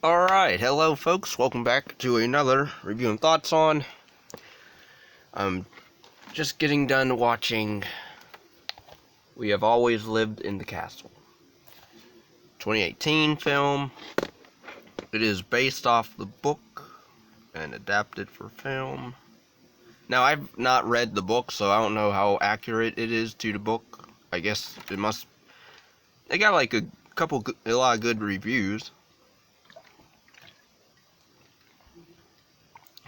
Alright, hello folks, welcome back to another review and thoughts on. I'm just getting done watching We Have Always Lived in the Castle. 2018 film. It is based off the book and adapted for film. Now, I've not read the book, so I don't know how accurate it is to the book. I guess it must... They got like a lot of good reviews.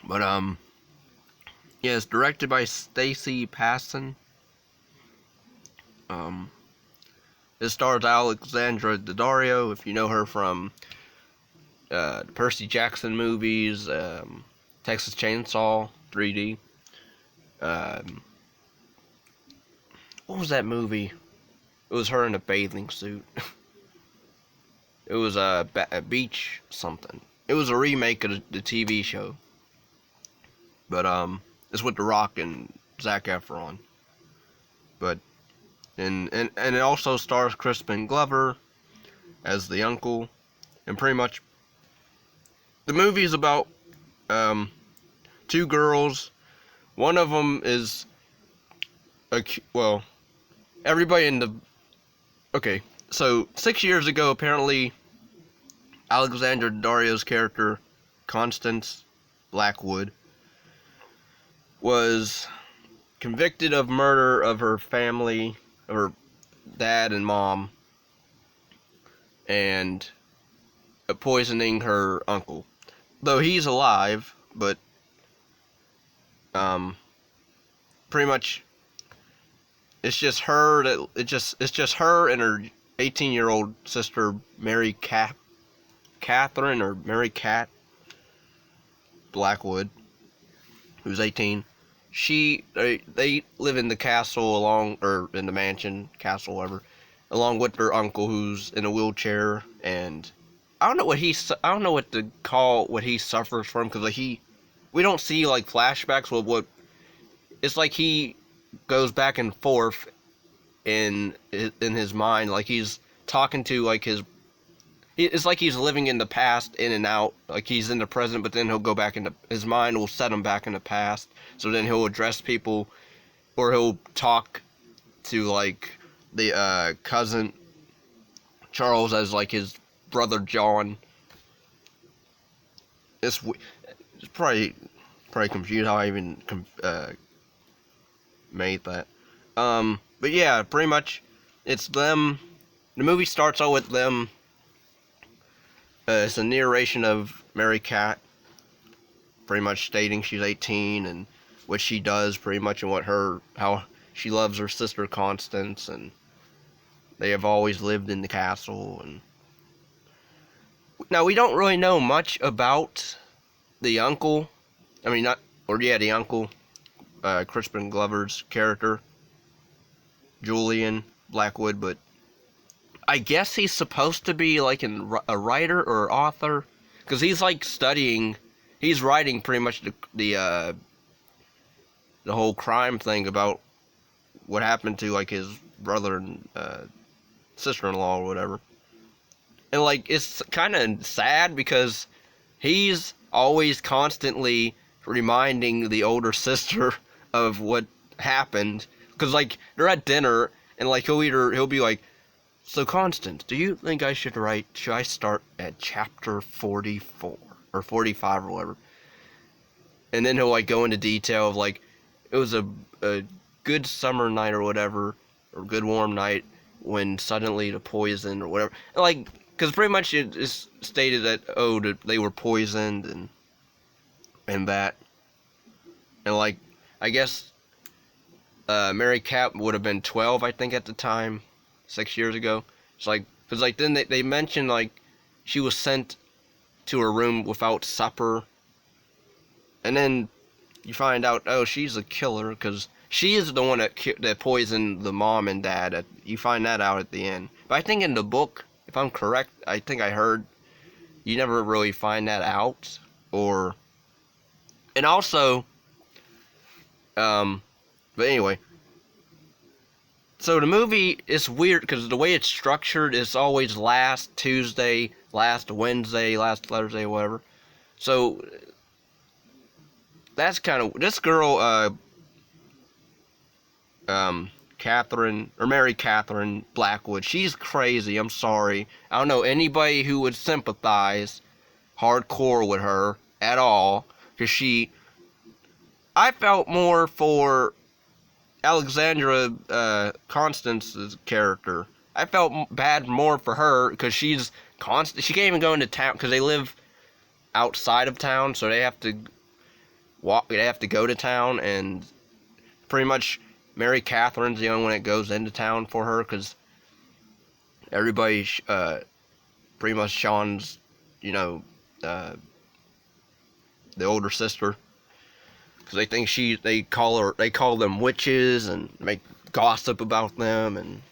But, yeah, it's directed by Stacie Passon. It stars Alexandra Daddario, if you know her from the Percy Jackson movies, Texas Chainsaw 3D. What was that movie? It was her in a bathing suit. It was a beach something. It was a remake of the TV show. But, it's with The Rock and Zac Efron. But, and it also stars Crispin as the uncle. And pretty much, the movie is about, two girls. One of them is, everybody in the, okay, so 6 years ago, apparently, Alexandra Daddario's character, Constance Blackwood, was convicted of murder of her family, of her dad and mom, and poisoning her uncle. Though he's alive, but pretty much it's just her it's just her and her 18-year-old sister Merricat Blackwood, who's 18. They live in the castle in the mansion, castle, whatever, along with their uncle who's in a wheelchair, and I don't know what to call what he suffers from, because we don't see like flashbacks with what, it's like he goes back and forth in his mind, like he's talking to like it's like he's living in the past, in and out. Like he's in the present, but then he'll go back into... His mind will set him back in the past. So then he'll address people, or he'll talk to, like, the cousin Charles as, like, his brother John. It's probably confused how I even made that. But yeah, pretty much, it's them. The movie starts out with them. It's a narration of Merricat, pretty much stating she's 18 and what she does, pretty much, and how she loves her sister Constance, and they have always lived in the castle. And now we don't really know much about the uncle. The uncle, Crispin Glover's character, Julian Blackwood, but I guess he's supposed to be like a writer or author, because he's like he's writing pretty much the whole crime thing about what happened to like his brother and sister-in-law or whatever. And like it's kind of sad because he's always constantly reminding the older sister of what happened, because like they're at dinner and like he'll be like, "So, Constance, do you think should I start at chapter 44 or 45 or whatever?" And then he'll like go into detail of like, it was a good summer night or whatever, or good warm night, when suddenly the poison or whatever. And like, because pretty much it is stated that, they were poisoned and that. And like, I guess Merricat would have been 12, I think, at the time. 6 years ago. It's like, because like then they mentioned like she was sent to her room without supper, and then you find out, she's a killer, because she is the one that poisoned the mom and dad. You find that out at the end. But I think in the book, if I'm correct, I think I heard you never really find that out. And also, but anyway. So the movie is weird because the way it's structured is always last Tuesday, last Wednesday, last Thursday, whatever. So that's kind of this girl, Catherine or Mary Catherine Blackwood. She's crazy. I'm sorry. I don't know anybody who would sympathize hardcore with her at all, because I felt more for Alexandra, Constance's character. I felt bad more for her because she can't even go into town because they live outside of town, so they have to walk. They have to go to town, and pretty much Mary Catherine's the only one that goes into town for her because everybody, pretty much Sean's, the older sister, because they think they call them witches and make gossip about them. And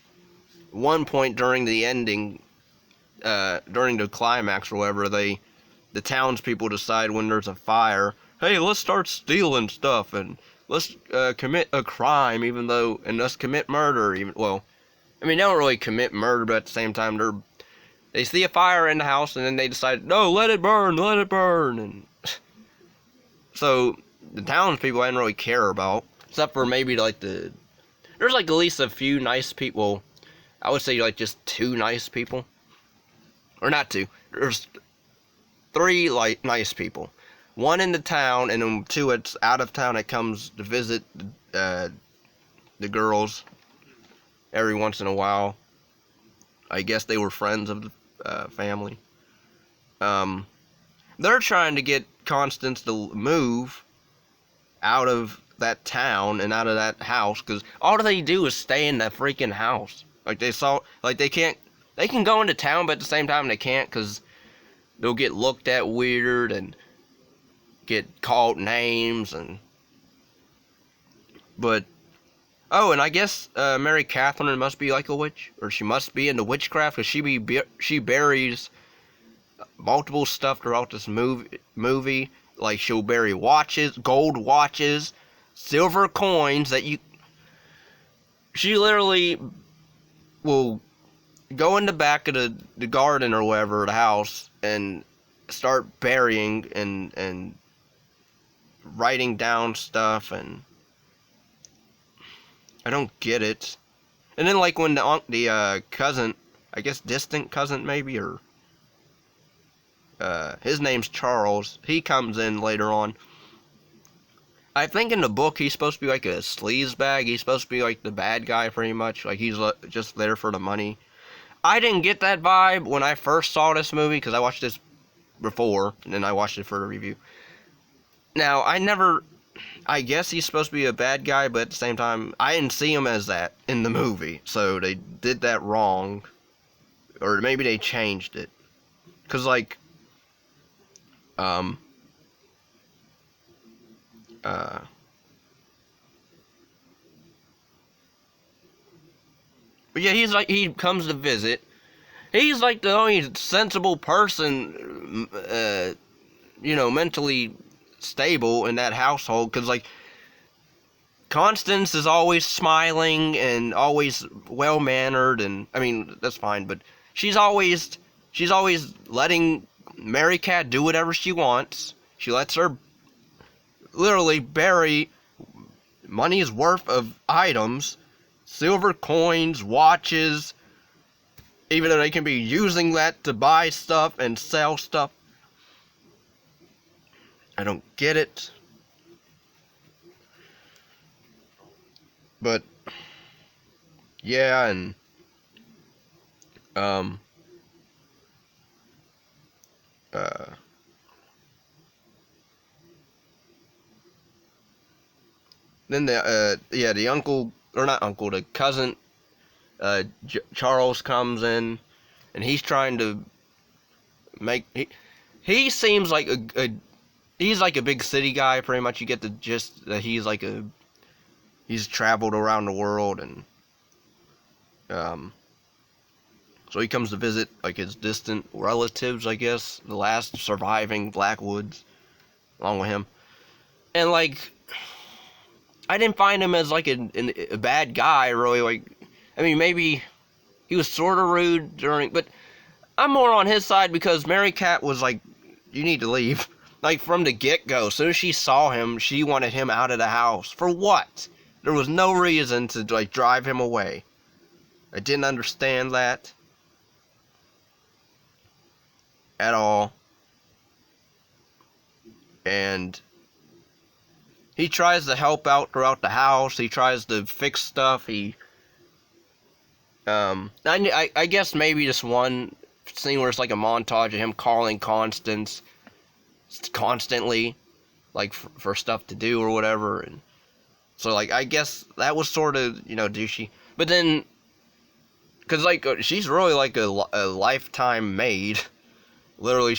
one point during the ending, during the climax or whatever, the townspeople decide when there's a fire, hey, let's start stealing stuff and let's commit a crime, and let's commit murder. They don't really commit murder, but at the same time they see a fire in the house and then they decide, no, let it burn, and so the townspeople I didn't really care about, except for maybe there's at least a few nice people. I would say just 2 nice people, or not 2. There's 3 nice people. 1 in the town, and then 2 it's out of town that comes to visit the girls every once in a while. I guess they were friends of the family. They're trying to get Constance to move out of that town and out of that house, because all they do is stay in that freaking house. They can go into town, but at the same time they can't, because they'll get looked at weird and get called names. And I guess Mary Catherine must be like a witch, or she must be into witchcraft, because she buries multiple stuff throughout this movie. Like, she'll bury watches, gold watches, silver coins she literally will go in the back of the garden or whatever, the house, and start burying and writing down stuff, and I don't get it. And then when the cousin, I guess distant cousin maybe, or his name's Charles, he comes in later on. I think in the book he's supposed to be like a sleazebag. He's supposed to be like the bad guy, pretty much. Like, he's just there for the money. I didn't get that vibe when I first saw this movie, because I watched this before, and then I watched it for the review. Now, I guess he's supposed to be a bad guy, but at the same time, I didn't see him as that in the movie. So they did that wrong. Or maybe they changed it. Because, but yeah, he comes to visit. He's the only sensible person, mentally stable in that household, because Constance is always smiling and always well-mannered, and that's fine, but she's always letting Merricat do whatever she wants. She lets her literally bury money's worth of items, silver coins, watches, even though they can be using that to buy stuff and sell stuff. I don't get it. But yeah, and then the uncle, or not uncle, the cousin, Charles comes in, and he's trying to make, he seems like he's like a big city guy, pretty much. You get the gist that he's traveled around the world, and so he comes to visit his distant relatives, I guess, the last surviving Blackwoods, along with him. And I didn't find him as a bad guy, really. Maybe he was sort of rude but I'm more on his side because Merricat was like, you need to leave. Like, from the get-go, as soon as she saw him, she wanted him out of the house. For what? There was no reason to, like, drive him away. I didn't understand that at all. And he tries to help out throughout the house. He tries to fix stuff. I guess maybe just one scene where it's like a montage of him calling Constance constantly, like, for stuff to do or whatever. And so, like, I guess that was sort of, douchey. But then, because, like, she's really like a lifetime maid. Literally,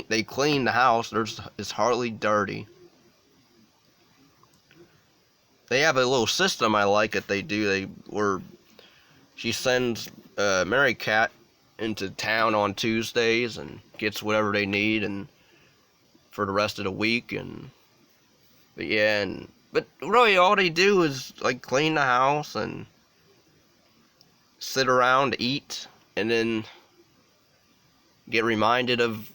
they clean the house. It's hardly dirty. They have a little system I like that they do. Where she sends Merricat into town on Tuesdays and gets whatever they need and for the rest of the week. But really all they do is like clean the house and sit around, eat, and then get reminded of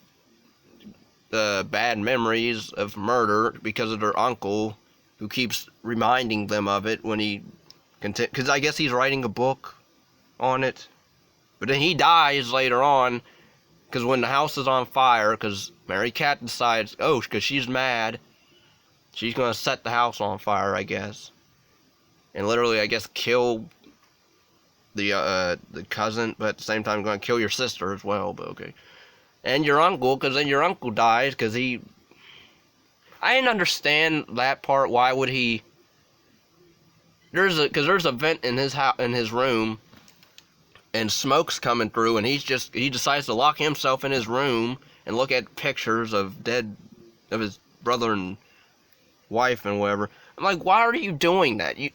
the bad memories of murder because of their uncle, who keeps reminding them of it when because I guess he's writing a book on it. But then he dies later on, because when the house is on fire, because Merricat decides, because she's mad, she's going to set the house on fire, I guess. And literally, I guess, kill the cousin, but at the same time going to kill your sister as well, but okay. And your uncle, because then your uncle dies, because I didn't understand that part. Why would he... Because there's a vent in his room, and smoke's coming through, and he decides to lock himself in his room and look at pictures of his brother and wife and whatever. I'm like, why are you doing that? You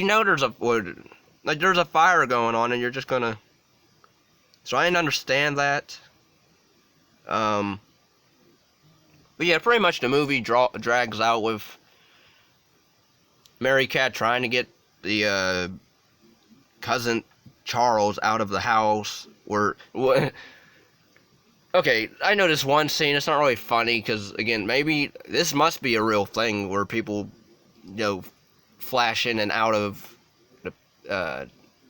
know there's a fire going on, and you're just gonna... So I didn't understand that. But yeah, pretty much the movie drags out with Merricat trying to get the cousin Charles out of the house. Okay, I know this one scene. It's not really funny because, again, maybe this must be a real thing where people, flash in and out of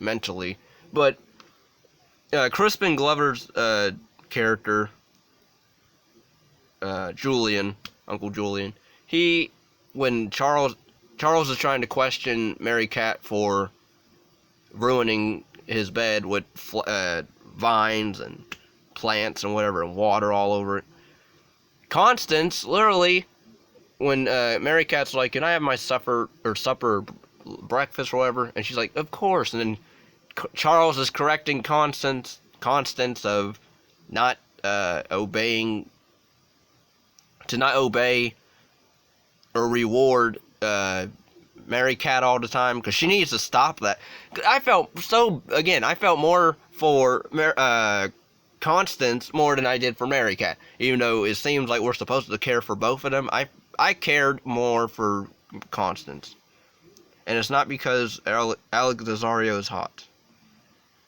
mentally. But Crispin Glover's character, Julian, Uncle Julian, when Charles is trying to question Merricat for ruining his bed with vines and plants and whatever, and water all over it. Constance, literally, when Merricat's like, can I have my supper, breakfast or whatever? And she's like, of course. And then Charles is correcting Constance of not obey or reward Merricat all the time, because she needs to stop that. I felt more for Constance more than I did for Merricat, even though it seems like we're supposed to care for both of them. I cared more for Constance, and it's not because Alexandra is hot,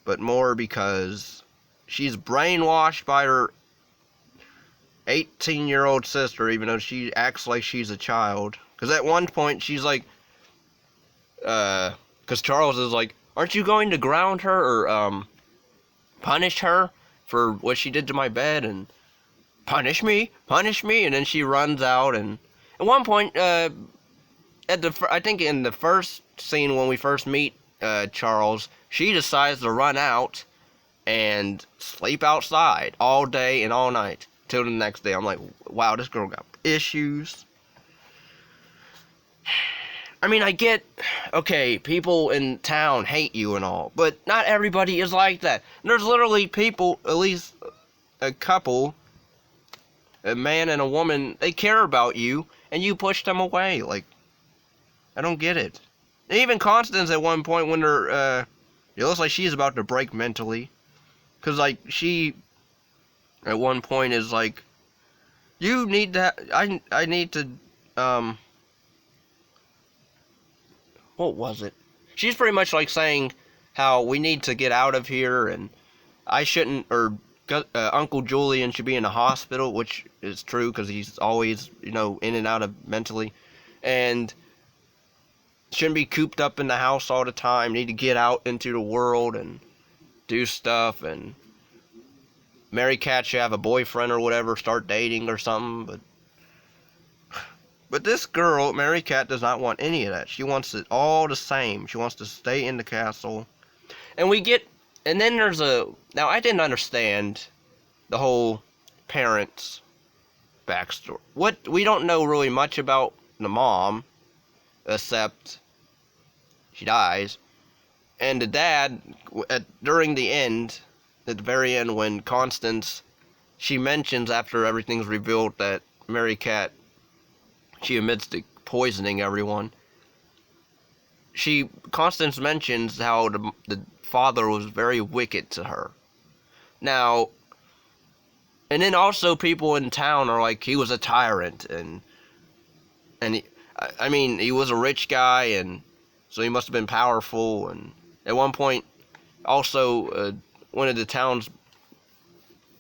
but more because she's brainwashed by her 18-year-old sister, even though she acts like she's a child. Because at one point she's like, because Charles is like, aren't you going to ground her or punish her for what she did to my bed? And punish me, and then she runs out. And at one point, I think in the first scene when we first meet Charles, she decides to run out and sleep outside all day and all night till the next day. I'm like, wow, this girl got issues. I mean, I get, okay, people in town hate you and all, but not everybody is like that. There's literally people, at least a couple, a man and a woman, they care about you, and you push them away. Like, I don't get it. And even Constance at one point, when it looks like she's about to break mentally, because, like, she, at one point, is like, you need to, I need to, what was it? She's pretty much like saying how we need to get out of here, and I shouldn't, or Uncle Julian should be in a hospital, which is true because he's always, in and out of mentally, and shouldn't be cooped up in the house all the time. Need to get out into the world and do stuff. And Merricat should have a boyfriend or whatever, start dating or something. But this girl, Merricat, does not want any of that. She wants it all the same. She wants to stay in the castle. And then now I didn't understand the whole parents' backstory. We don't know really much about the mom, except she dies. And the dad, during the end, at the very end, when Constance, she mentions after everything's revealed that Merricat, she admits to poisoning everyone. Constance mentions how the father was very wicked to her. Now, and then also people in town are like, he was a tyrant, and he was a rich guy, and so he must have been powerful. And at one point, also, one of the town's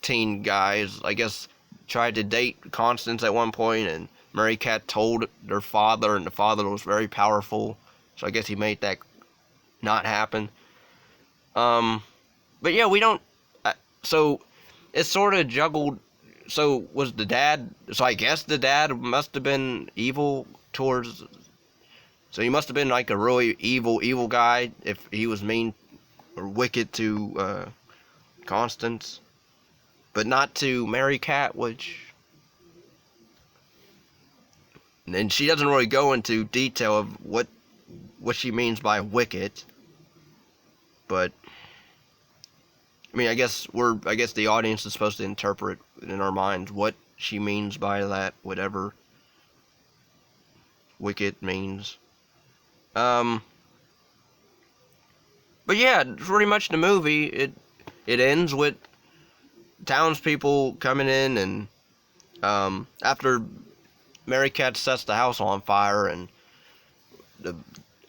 teen guys, I guess, tried to date Constance at one point, and Merricat told their father, and the father was very powerful, so I guess he made that not happen. But yeah, we don't, so it's sort of juggled. So was the dad, so I guess the dad must have been evil towards, so he must have been like a really evil guy if he was mean or wicked to Constance, but not to Merricat, which, and then she doesn't really go into detail of what she means by wicked, but I guess the audience is supposed to interpret in our minds what she means by that, whatever wicked means. But yeah, pretty much the movie, it ends with townspeople coming in, and after Merricat sets the house on fire, and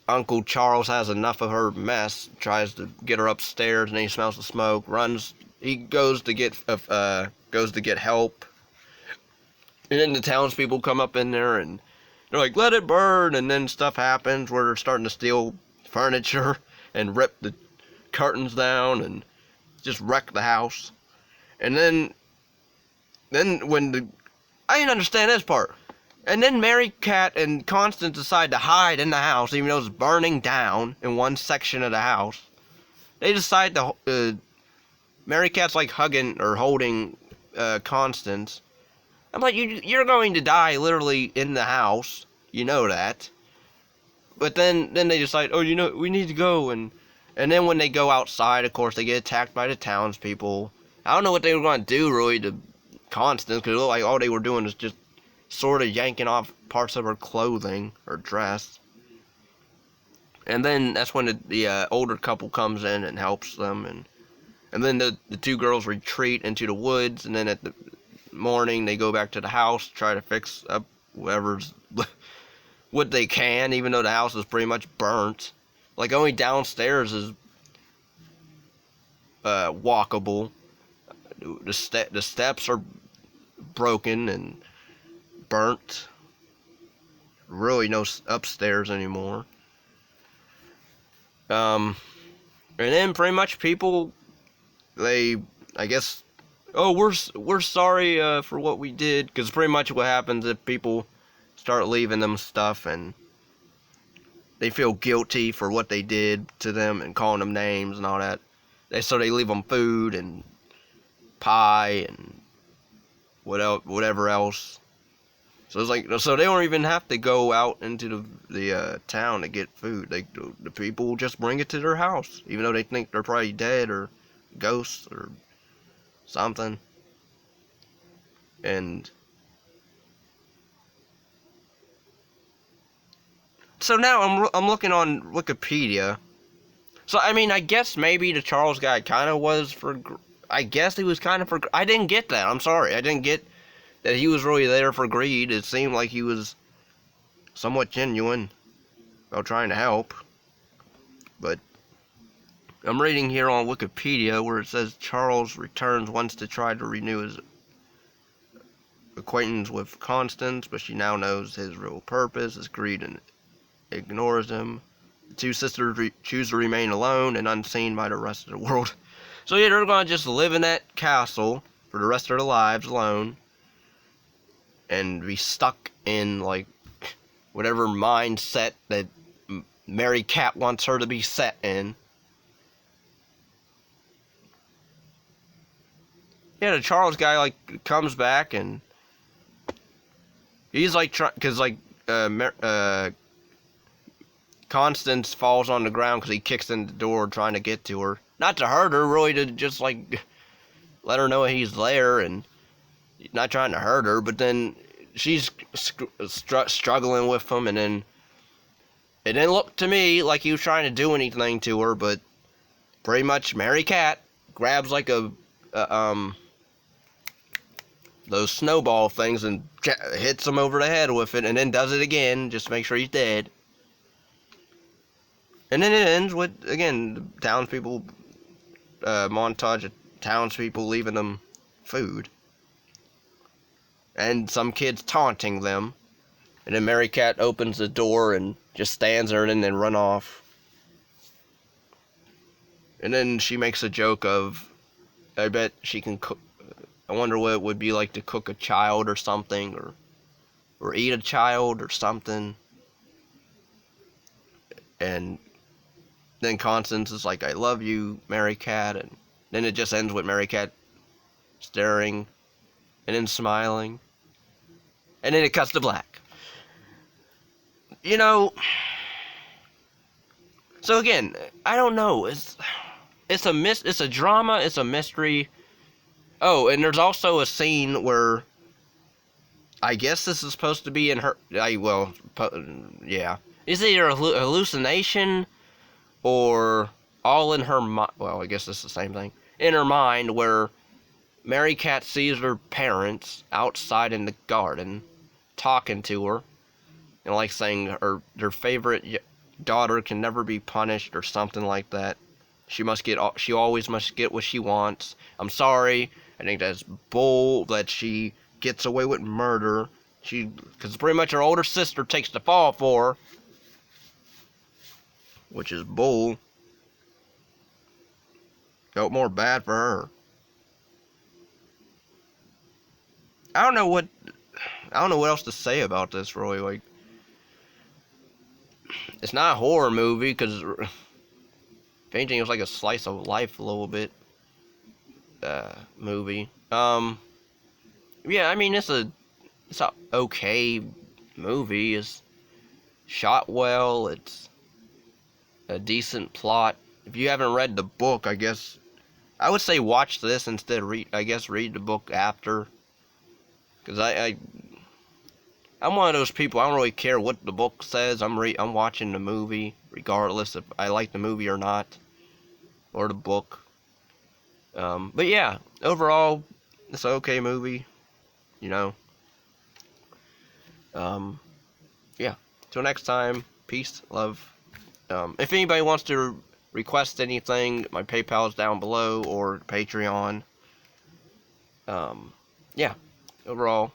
Uncle Charles has enough of her mess, tries to get her upstairs, and then he smells the smoke, he goes to get help, and then the townspeople come up in there, and they're like, let it burn, and then stuff happens where they're starting to steal furniture, and rip the curtains down, and just wreck the house. And then I didn't understand this part. And then Merricat and Constance decide to hide in the house, even though it's burning down in one section of the house. They decide to, Merricat's like hugging or holding Constance. I'm like, you're going to die literally in the house. You know that. But then they decide, we need to go. And then when they go outside, of course, they get attacked by the townspeople. I don't know what they were going to do, really, to Constance, because it looked like all they were doing is just sort of yanking off parts of her clothing or dress. And then that's when the older couple comes in and helps them. And then the two girls retreat into the woods. And then at the morning, they go back to the house, try to fix up whatever's what they can, even though the house is pretty much burnt. Like, only downstairs is walkable. The steps are broken and burnt. Really no upstairs anymore. And then pretty much people, I guess, we're sorry for what we did, because pretty much what happens if people start leaving them stuff and they feel guilty for what they did to them and calling them names and all that. So they leave them food and pie and whatever else. So it's like, so they don't even have to go out into the town to get food. The people just bring it to their house, even though they think they're probably dead or ghosts or something. And so now I'm looking on Wikipedia. So I guess maybe the Charles guy kind of was for. I guess he was kind of for. I didn't get that. I'm sorry. I didn't get that he was really there for greed. It seemed like he was somewhat genuine about trying to help. But I'm reading here on Wikipedia where it says Charles returns once to try to renew his acquaintance with Constance, but she now knows his real purpose is greed and ignores him. The two sisters choose to remain alone and unseen by the rest of the world. So yeah, they're gonna just live in that castle for the rest of their lives alone, and be stuck in like whatever mindset that Merricat wants her to be set in. Yeah, the Charles guy like comes back and he's like because like Constance falls on the ground because he kicks in the door trying to get to her. Not to hurt her, really, to just like let her know he's there and not trying to hurt her. But then she's struggling with him, and then it didn't look to me like he was trying to do anything to her. But pretty much, Merricat grabs like those snowball things and hits him over the head with it, and then does it again just to make sure he's dead. And then it ends with, again, the townspeople, montage of townspeople leaving them food. And some kids taunting them. And then Merricat opens the door and just stands there and then run off. And then she makes a joke of, I bet she can cook, I wonder what it would be like to cook a child or something, or eat a child or something. And then Constance is like, I love you, Merricat, and then it just ends with Merricat staring, and then smiling, and then it cuts to black. You know, so again, I don't know, it's a drama, it's a mystery. Oh, and there's also a scene where, I guess this is supposed to be in her, yeah, it's either a hallucination, or all in her mind, well, I guess it's the same thing, in her mind, where Merricat sees her parents outside in the garden, talking to her, and like saying her favorite daughter can never be punished, or something like that. She always must get what she wants. I'm sorry, I think that's bull, that she gets away with murder. Because pretty much her older sister takes the fall for her, which is bull. Felt more bad for her. I don't know what else to say about this, really. Like, it's not a horror movie, because if anything, it was like a slice of life a little bit movie. Yeah, I mean, it's a okay movie. It's shot well. It's a decent plot. If you haven't read the book, I guess I would say watch this instead of read the book after. Because I'm one of those people, I don't really care what the book says. I'm watching the movie regardless if I like the movie or not, or the book. But yeah, overall, it's an okay movie, you know. Yeah. Till next time, peace, love. If anybody wants to request anything, my PayPal is down below, or Patreon. Yeah. Overall,